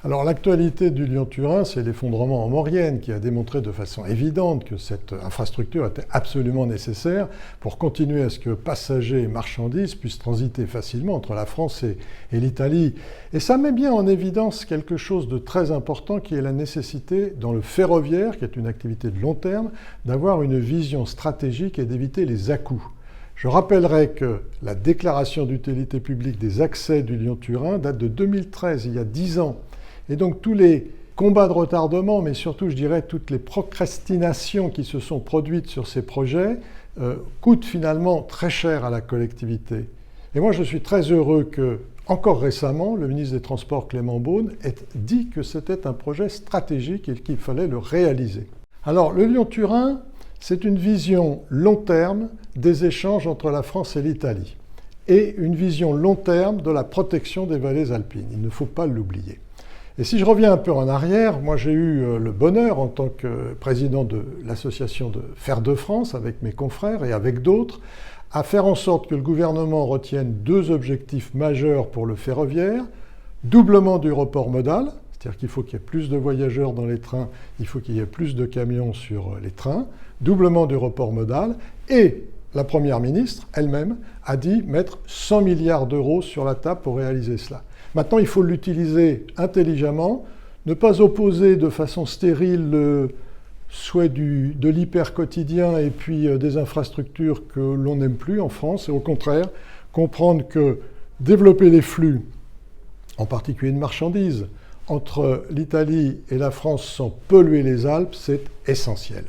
Alors l'actualité du Lyon-Turin, c'est l'effondrement en Maurienne qui a démontré de façon évidente que cette infrastructure était absolument nécessaire pour continuer à ce que passagers et marchandises puissent transiter facilement entre la France et l'Italie. Et ça met bien en évidence quelque chose de très important qui est la nécessité dans le ferroviaire, qui est une activité de long terme, d'avoir une vision stratégique et d'éviter les à-coups. Je rappellerai que la déclaration d'utilité publique des accès du Lyon-Turin date de 2013, il y a 10 ans. Et donc tous les combats de retardement, mais surtout je dirais toutes les procrastinations qui se sont produites sur ces projets, coûtent finalement très cher à la collectivité. Et moi je suis très heureux que, encore récemment, le ministre des Transports Clément Beaune ait dit que c'était un projet stratégique et qu'il fallait le réaliser. Alors le Lyon-Turin, c'est une vision long terme des échanges entre la France et l'Italie et une vision long terme de la protection des vallées alpines. Il ne faut pas l'oublier. Et si je reviens un peu en arrière, moi j'ai eu le bonheur en tant que président de l'association de Fer de France avec mes confrères et avec d'autres à faire en sorte que le gouvernement retienne deux objectifs majeurs pour le ferroviaire: doublement du report modal, c'est-à-dire qu'il faut qu'il y ait plus de voyageurs dans les trains, il faut qu'il y ait plus de camions sur les trains, doublement du report modal, et la Première ministre elle-même a dit mettre 100 milliards d'euros sur la table pour réaliser cela. Maintenant, il faut l'utiliser intelligemment, ne pas opposer de façon stérile le souhait de l'hyper-quotidien et puis des infrastructures que l'on n'aime plus en France, et au contraire, comprendre que développer les flux, en particulier de marchandises, entre l'Italie et la France sans polluer les Alpes, c'est essentiel.